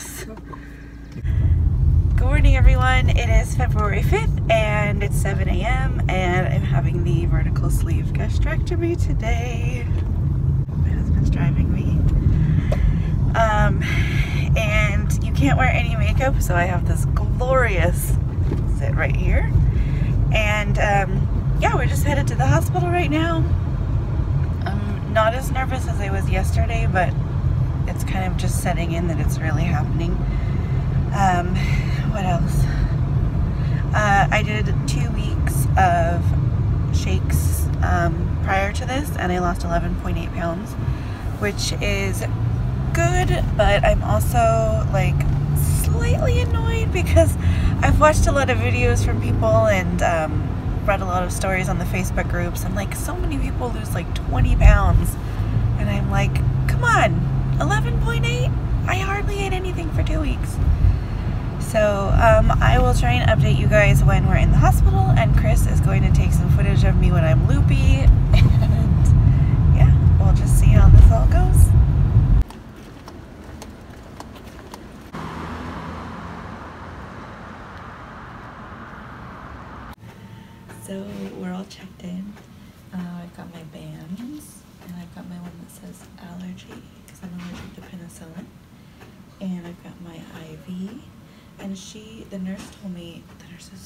Chris. Good morning, everyone. It is February 5th and it's 7 a.m. and I'm having the vertical sleeve gastrectomy today. My husband's driving me. And you can't wear any makeup, so I have this glorious sit right here. And yeah, we're just headed to the hospital right now. I'm not as nervous as I was yesterday, but it's kind of just setting in that it's really happening. What else? I did 2 weeks of shakes prior to this, and I lost 11.8 pounds, which is good, but I'm also like slightly annoyed because I've watched a lot of videos from people and read a lot of stories on the Facebook groups, and like so many people lose like 20 pounds, and I'm like, come on, 11.8? I hardly ate anything for 2 weeks. So I will try and update you guys when we're in the hospital, and Chris is going to take some footage of me when I'm loopy, and yeah, we'll just see how this all goes. So we're all checked in. I've got my bands, and I've got my one that says allergy because I'm allergic to penicillin, and I've got my IV. And the nurse told me, the nurse is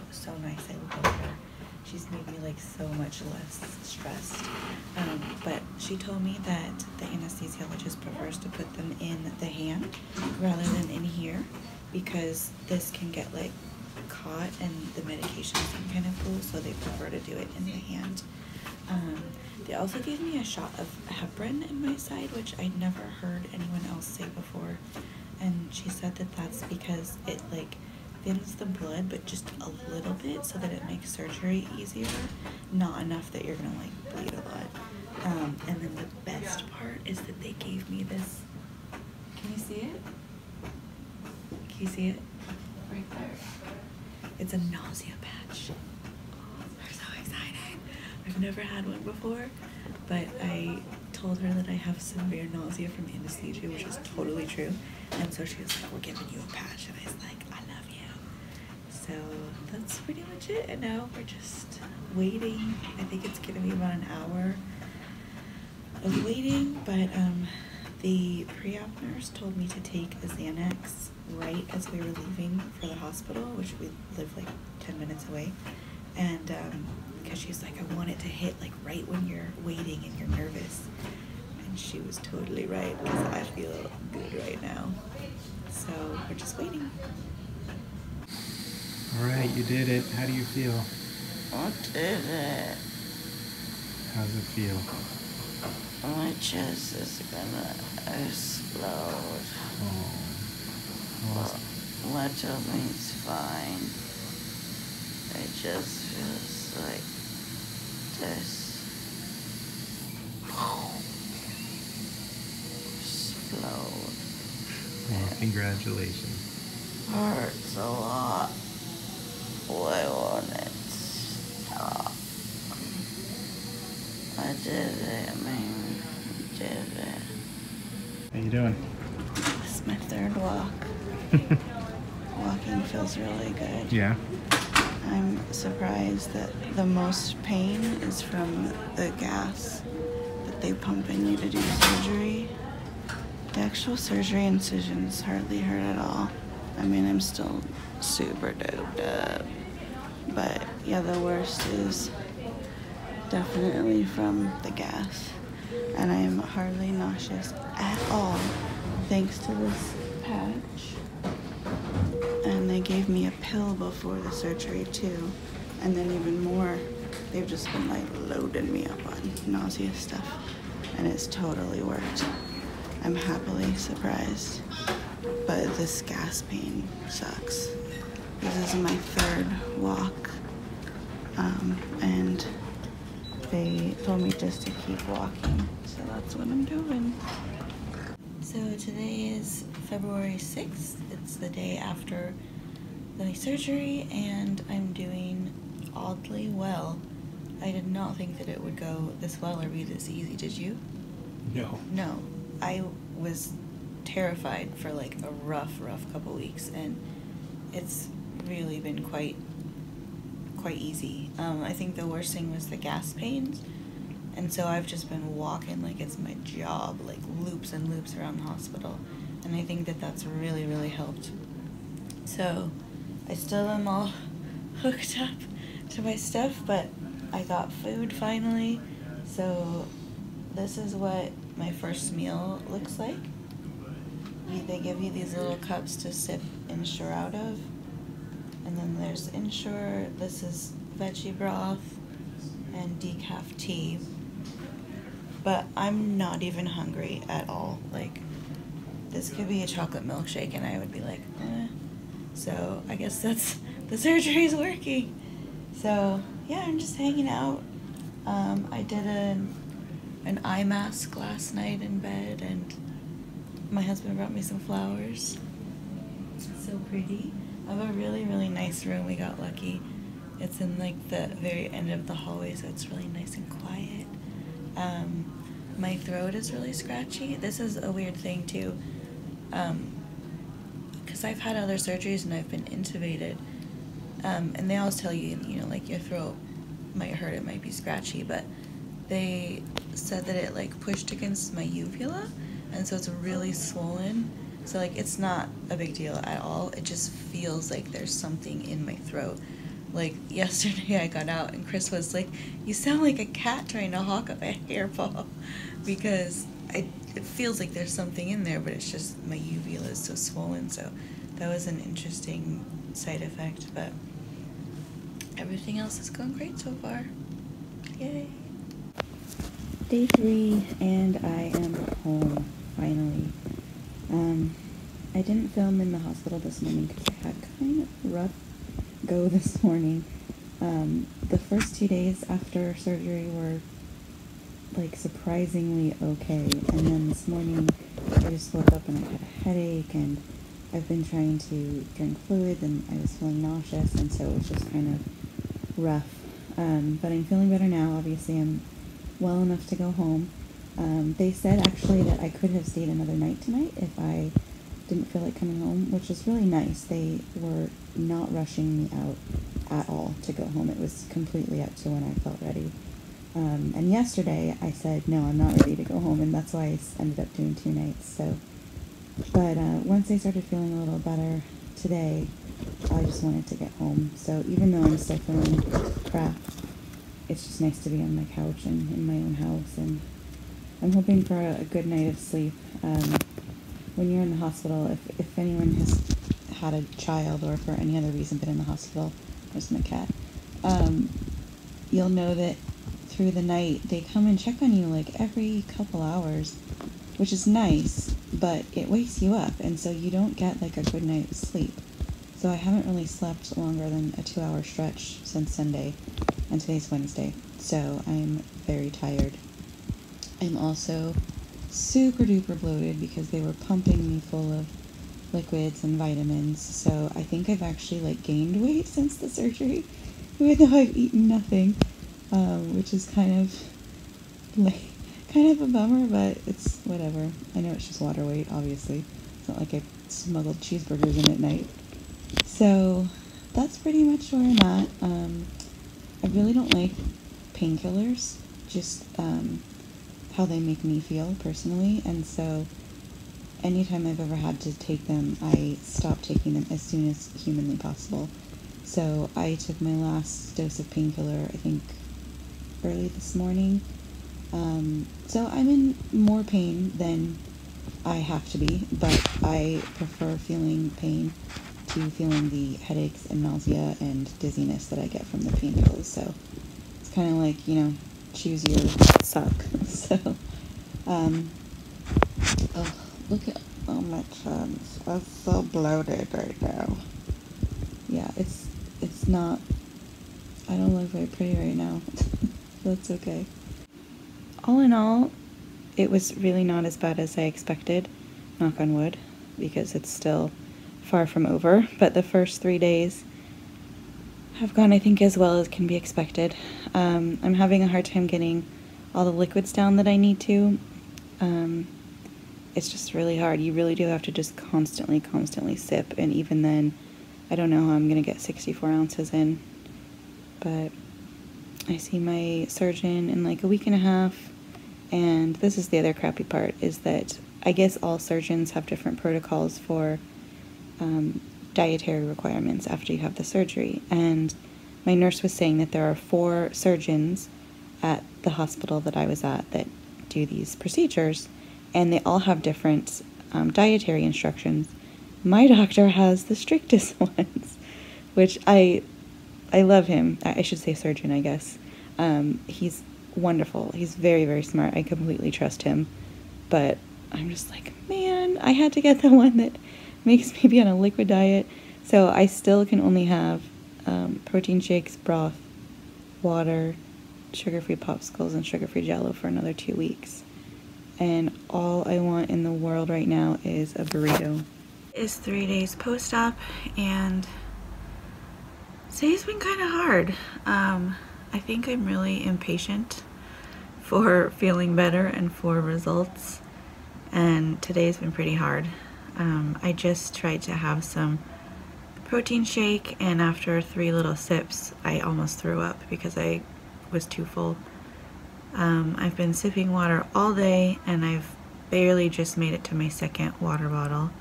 so nice. I love her. She's made me like so much less stressed. But she told me that the anesthesiologist prefers to put them in the hand rather than in here because this can get like caught and the medication can kind of go, so they prefer to do it in the hand. They also gave me a shot of heparin in my side, which I'd never heard anyone else say before. And she said that that's because it like thins the blood, but just a little bit so that it makes surgery easier. Not enough that you're gonna like bleed a lot. And then the best part is that they gave me this. Can you see it? Can you see it? Right there. It's a nausea patch. I'm so excited. I've never had one before, but I told her that I have severe nausea from anesthesia, which is totally true. And so she was like, we're giving you a patch. And I was like, I love you. So that's pretty much it. And now we're just waiting. I think it's gonna be about an hour of waiting, but the pre-op nurse told me to take a Xanax right as we were leaving for the hospital, which we live like 10 minutes away. And because she's like, I want it to hit like right when you're waiting and you're nervous. And she was totally right, because I feel good right now. So we're just waiting. All right, you did it. How do you feel? I did it. How's it feel? My chest is gonna explode. Oh. Well, my tummy's fine. It just feels like this. Explode. Well, congratulations. Hurts a lot. Why won't it stop? I did it, man. I did it. How you doing? This is my third walk. Walking feels really good. Yeah. I'm surprised that the most pain is from the gas that they pump in you to do surgery. The actual surgery incisions hardly hurt at all. I mean, I'm still super doped up. But yeah, the worst is definitely from the gas. And I'm hardly nauseous at all, thanks to this patch. And they gave me a pill before the surgery too. And then even more, they've just been like loading me up on nausea stuff. And it's totally worked. I'm happily surprised. But this gas pain sucks. This is my third walk. And they told me just to keep walking. So that's what I'm doing. So today is February 6th. It's the day after the surgery, and I'm doing oddly well. I did not think that it would go this well or be this easy, did you? No. No. I was terrified for like a rough couple weeks, and it's really been quite easy. I think the worst thing was the gas pains, and so I've just been walking like it's my job, like loops and loops around the hospital, and I think that that's really helped. So I still am all hooked up to my stuff, but I got food finally. So this is what my first meal looks like. They give you these little cups to sip Ensure out of. And then there's Ensure. This is veggie broth and decaf tea. But I'm not even hungry at all. Like, this could be a chocolate milkshake and I would be like, eh. So I guess that's, the surgery's working. So yeah, I'm just hanging out. I did an eye mask last night in bed, and my husband brought me some flowers. So pretty. I have a really nice room. We got lucky. It's in like the very end of the hallway, so it's really nice and quiet. My throat is really scratchy. This is a weird thing too, because I've had other surgeries and I've been intubated, and they always tell you, you know, like your throat might hurt, it might be scratchy, but they said that it like pushed against my uvula, and so it's really swollen. So like it's not a big deal at all. It just feels like there's something in my throat. Like yesterday I got out and Chris was like, "You sound like a cat trying to hawk up a hairball," because it feels like there's something in there, but it's just my uvula is so swollen. So that was an interesting side effect, but everything else is going great so far. Yay. Day 3, and I am home, finally. I didn't film in the hospital this morning because I had kind of rough go this morning. The first 2 days after surgery were like surprisingly okay, and then this morning I just woke up and I had a headache, and I've been trying to drink fluids and I was feeling nauseous, and so it was just kind of rough. But I'm feeling better now. Obviously I'm well enough to go home. They said actually that I could have stayed another night tonight if I didn't feel like coming home, which is really nice. They were not rushing me out at all to go home. It was completely up to when I felt ready. And yesterday I said, no, I'm not ready to go home, and that's why I ended up doing 2 nights. So, but once I started feeling a little better today, I just wanted to get home. So even though I'm still feeling crap, it's just nice to be on my couch and in my own house, and I'm hoping for a good night of sleep. When you're in the hospital, if anyone has had a child or for any other reason been in the hospital, there's my cat, you'll know that through the night they come and check on you like every couple hours, which is nice, but it wakes you up, and so you don't get like a good night of sleep. So I haven't really slept longer than a 2-hour stretch since Sunday, and today's Wednesday, so I'm very tired. I'm also super duper bloated because they were pumping me full of liquids and vitamins, so I think I've actually like gained weight since the surgery, even though I've eaten nothing, which is kind of a bummer, but it's whatever. I know it's just water weight, obviously. It's not like I smuggled cheeseburgers in at night. So that's pretty much where I'm at. I really don't like painkillers, just how they make me feel personally, and so anytime I've ever had to take them, I stop taking them as soon as humanly possible. So I took my last dose of painkiller, I think, early this morning. So I'm in more pain than I have to be, but I prefer feeling pain to feeling the headaches and nausea and dizziness that I get from the pain pills. So it's kind of like, you know, choose your suck. So, oh, look at all my chins. I'm so bloated right now. Yeah, it's not, I don't look very pretty right now. That's okay. All in all, it was really not as bad as I expected, knock on wood, because it's still far from over, but the first 3 days have gone, I think, as well as can be expected. I'm having a hard time getting all the liquids down that I need to. it's just really hard. You really do have to just constantly sip, and even then, I don't know how I'm gonna get 64 ounces in, but I see my surgeon in like a week and a half, and this is the other crappy part, is that I guess all surgeons have different protocols for dietary requirements after you have the surgery, and my nurse was saying that there are 4 surgeons at the hospital that I was at that do these procedures, and they all have different dietary instructions. My doctor has the strictest ones, which I love him. I should say surgeon, I guess. He's wonderful. He's very, very smart. I completely trust him. But I'm just like, man, I had to get the one that makes me be on a liquid diet. So I still can only have protein shakes, broth, water, sugar-free popsicles, and sugar-free Jell-O for another 2 weeks. And all I want in the world right now is a burrito. It's 3 days post-op, and today's been kind of hard. I think I'm really impatient for feeling better and for results, and today's been pretty hard. I just tried to have some protein shake, and after 3 little sips I almost threw up because I was too full. I've been sipping water all day, and I've barely just made it to my 2nd water bottle.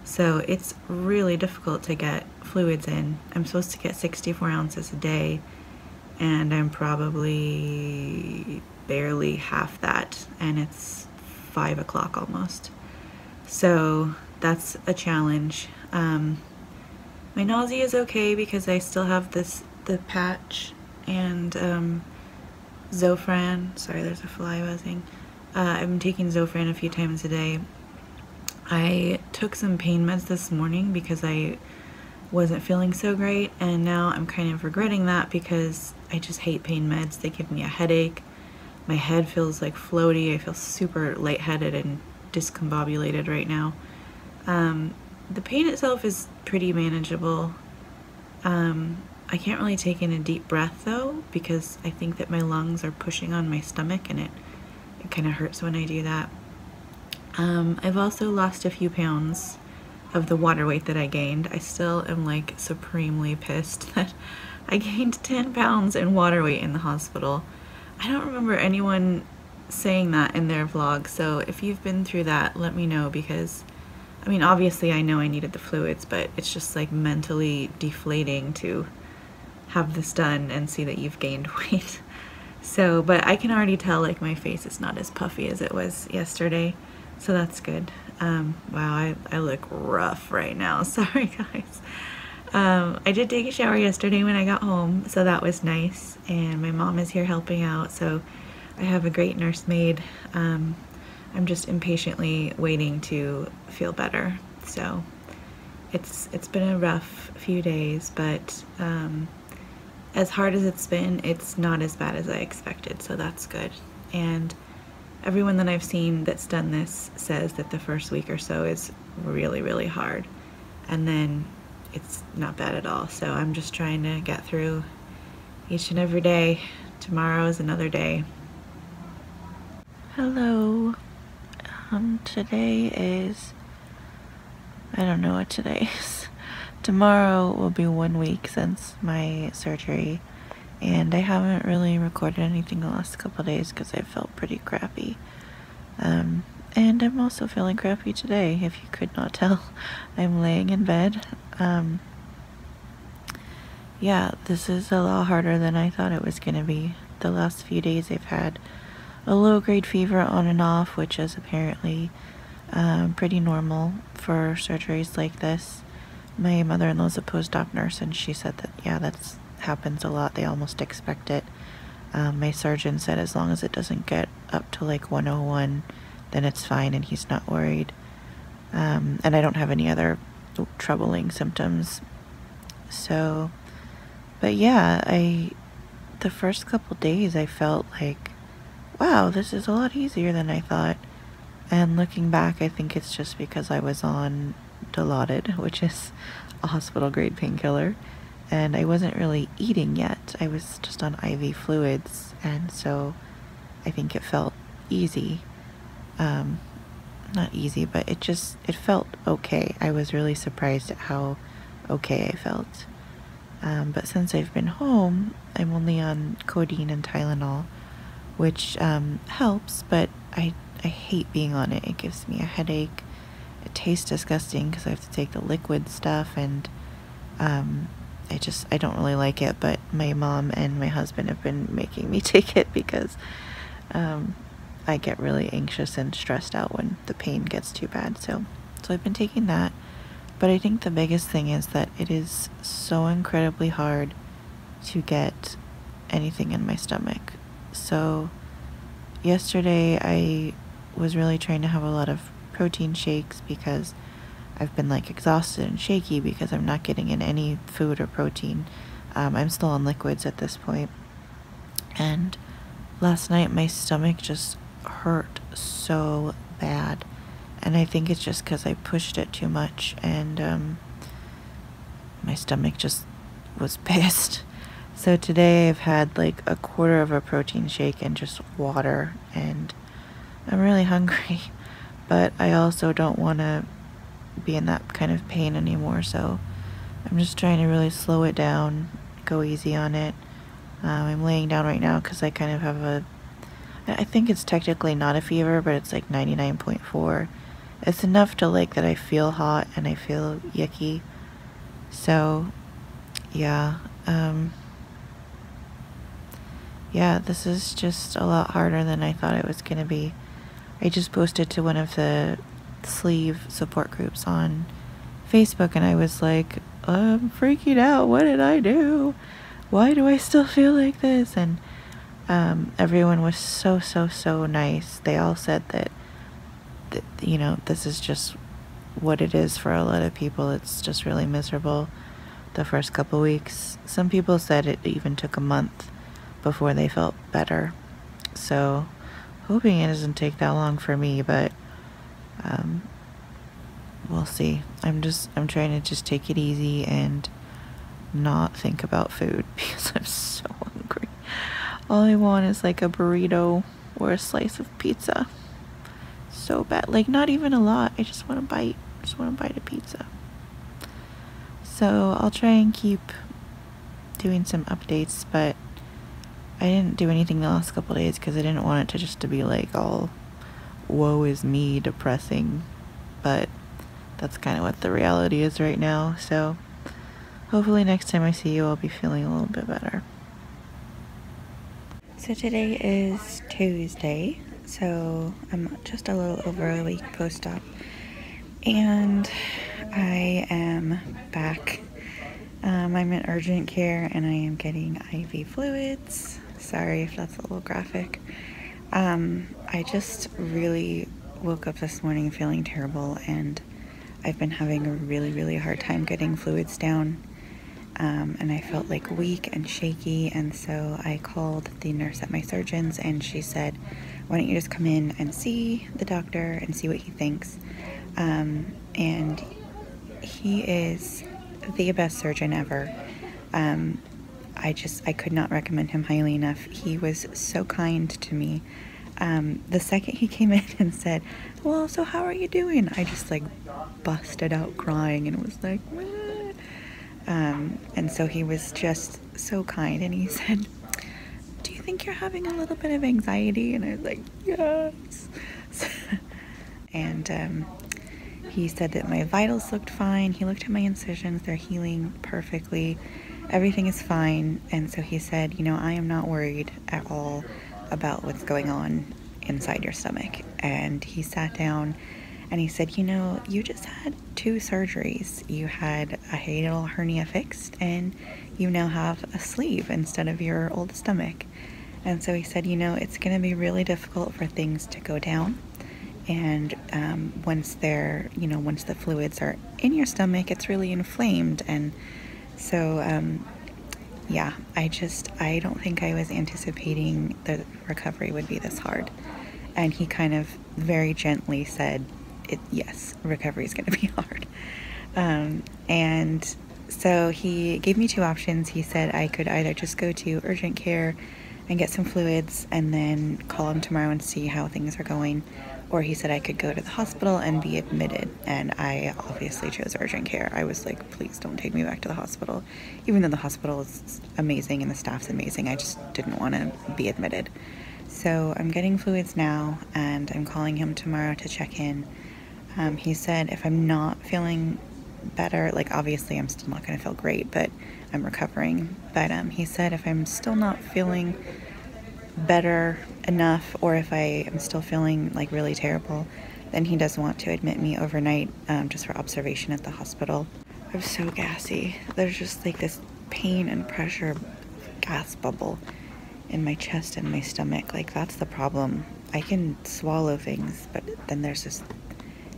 So it's really difficult to get fluids in. I'm supposed to get 64 ounces a day, and I'm probably barely half that, and it's 5 o'clock almost. So that's a challenge. My nausea is okay because I still have the patch and Zofran. Sorry, there's a fly buzzing. I've been taking Zofran a few times a day. I took some pain meds this morning because I wasn't feeling so great, and now I'm kind of regretting that because I just hate pain meds. They give me a headache. My head feels like floaty. I feel super lightheaded and discombobulated right now. The pain itself is pretty manageable. I can't really take in a deep breath though, because I think that my lungs are pushing on my stomach, and it kind of hurts when I do that. I've also lost a few pounds of the water weight that I gained. I still am like supremely pissed that I gained 10 pounds in water weight in the hospital. I don't remember anyone saying that in their vlog, so if you've been through that, let me know, because I mean, obviously I know I needed the fluids, but it's just like mentally deflating to have this done and see that you've gained weight. So, but I can already tell like my face is not as puffy as it was yesterday, so that's good. Wow, I look rough right now. Sorry guys. I did take a shower yesterday when I got home, so that was nice, and my mom is here helping out, so I have a great nursemaid. I'm just impatiently waiting to feel better. So it's been a rough few days, but as hard as it's been, it's not as bad as I expected, so that's good. And everyone that I've seen that's done this says that the first week or so is really, really hard, and then it's not bad at all. So I'm just trying to get through each and every day. Tomorrow is another day. Hello. Today is, I don't know what today is. Tomorrow will be 1 week since my surgery, and I haven't really recorded anything the last couple days because I felt pretty crappy. And I'm also feeling crappy today, if you could not tell. I'm laying in bed. Yeah, this is a lot harder than I thought it was gonna be. The last few days I've had a low-grade fever on and off, which is apparently pretty normal for surgeries like this. My mother-in-law's a post-op nurse, and she said that, yeah, that happens a lot. They almost expect it. My surgeon said as long as it doesn't get up to like 101, then it's fine, and he's not worried. And I don't have any other troubling symptoms. So, but yeah, the first couple days I felt like, wow, this is a lot easier than I thought. And looking back, I think it's just because I was on Dilaudid, which is a hospital grade painkiller, and I wasn't really eating yet. I was just on IV fluids, and so I think it felt easy. not easy, but it felt okay. I was really surprised at how okay I felt. But since I've been home, I'm only on codeine and Tylenol, which helps, but I hate being on it. It gives me a headache. It tastes disgusting because I have to take the liquid stuff, and I don't really like it, but my mom and my husband have been making me take it because I get really anxious and stressed out when the pain gets too bad. So I've been taking that. But I think the biggest thing is that it is so incredibly hard to get anything in my stomach. So yesterday I was really trying to have a lot of protein shakes because I've been like exhausted and shaky because I'm not getting in any food or protein. I'm still on liquids at this point. And last night my stomach just hurt so bad. And I think it's just because I pushed it too much, and my stomach just was pissed. So today I've had like a quarter of a protein shake and just water, and I'm really hungry. But I also don't want to be in that kind of pain anymore, so I'm just trying to really slow it down, go easy on it. I'm laying down right now because I kind of have I think it's technically not a fever, but it's like 99.4. It's enough to like that I feel hot and I feel yucky. So yeah, this is just a lot harder than I thought it was gonna be. I just posted to one of the sleeve support groups on Facebook, and I was like, I'm freaking out. What did I do? Why do I still feel like this? And everyone was so nice. They all said that this is just what it is for a lot of people. It's just really miserable the first couple weeks. Some people said it even took a month before they felt better. So hoping it doesn't take that long for me, but we'll see. I'm trying to just take it easy and not think about food because I'm so hungry. All I want is like a burrito or a slice of pizza. So bad. Like, not even a lot. I just want a bite. Of pizza. So I'll try and keep doing some updates, but I didn't do anything the last couple days because I didn't want it to be like all woe is me depressing, but that's kind of what the reality is right now. So hopefully next time I see you I'll be feeling a little bit better. So today is Tuesday, so I'm just a little over a week post-op, and I am back. I'm in urgent care and I am getting IV fluids. Sorry if that's a little graphic. I just really woke up this morning feeling terrible, and I've been having a really hard time getting fluids down. And I felt like weak and shaky, and so I called the nurse at my surgeon's, and she said, why don't you just come in and see the doctor and see what he thinks. And he is the best surgeon ever. I could not recommend him highly enough. He was so kind to me. The second he came in and said, well, so how are you doing? I just like busted out crying and was like, what? And so he was just so kind, and he said, do you think you're having a little bit of anxiety? And I was like, yes. And he said that my vitals looked fine. He looked at my incisions. They're healing perfectly. Everything is fine. And so he said, I am not worried at all about what's going on inside your stomach. And he sat down and he said, you just had 2 surgeries. You had a hiatal hernia fixed, and you now have a sleeve instead of your old stomach. And so he said, it's going to be really difficult for things to go down. And once the fluids are in your stomach, it's really inflamed. And so, I don't think I was anticipating the recovery would be this hard. And he kind of very gently said, yes, recovery is going to be hard. And so he gave me 2 options. He said I could either just go to urgent care and get some fluids and then call him tomorrow and see how things are going, or he said I could go to the hospital and be admitted, and I obviously chose urgent care. I was like, please don't take me back to the hospital, even though the hospital is amazing and the staff's amazing. I just didn't want to be admitted. So I'm getting fluids now, and I'm calling him tomorrow to check in. He said if I'm not feeling better, like obviously I'm still not going to feel great, but I'm recovering. But he said if I'm still not feeling better enough, or if I am still feeling like really terrible, then he does want to admit me overnight, just for observation at the hospital. I'm so gassy. There's just like this pain and pressure gas bubble in my chest and my stomach. Like, that's the problem. I can swallow things, but then there's this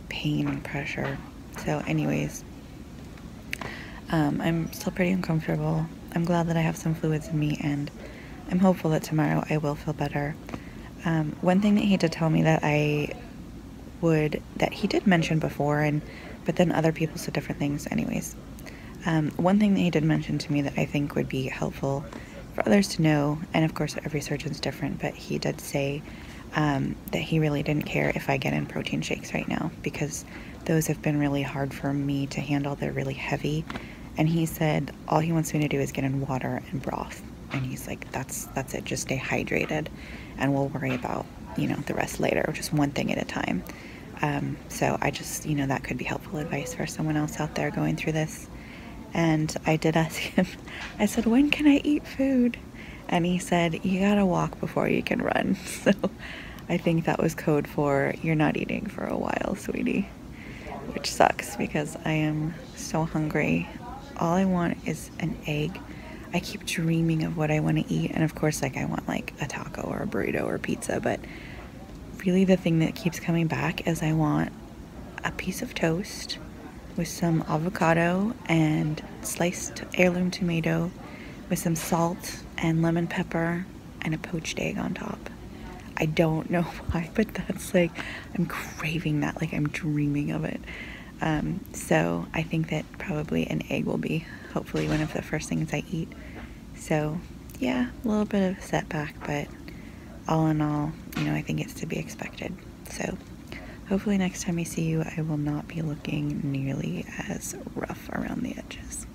pain and pressure. So anyways, I'm still pretty uncomfortable. I'm glad that I have some fluids in me, and I'm hopeful that tomorrow I will feel better. One thing that he did tell me that that he did mention before, but then other people said different things anyways. One thing that he did mention to me that I think would be helpful for others to know, and of course every surgeon's different, but he did say that he really didn't care if I get in protein shakes right now, because those have been really hard for me to handle. They're really heavy, and he said all he wants me to do is get in water and broth, and he's like, that's it, just stay hydrated, and we'll worry about, the rest later, just one thing at a time. So I just, that could be helpful advice for someone else out there going through this. And I did ask him, I said, when can I eat food? And he said, you gotta walk before you can run. So I think that was code for, you're not eating for a while, sweetie. Which sucks, because I am so hungry. All I want is an egg. I keep dreaming of what I want to eat. And of course, I want a taco or a burrito or pizza. But really the thing that keeps coming back is I want a piece of toast with some avocado and sliced heirloom tomato with some salt and lemon pepper and a poached egg on top. I don't know why, but that's I'm craving that, I'm dreaming of it. So I think that probably an egg will be hopefully one of the first things I eat. So yeah, a little bit of a setback, but all in all, I think it's to be expected. So hopefully next time I see you, I will not be looking nearly as rough around the edges.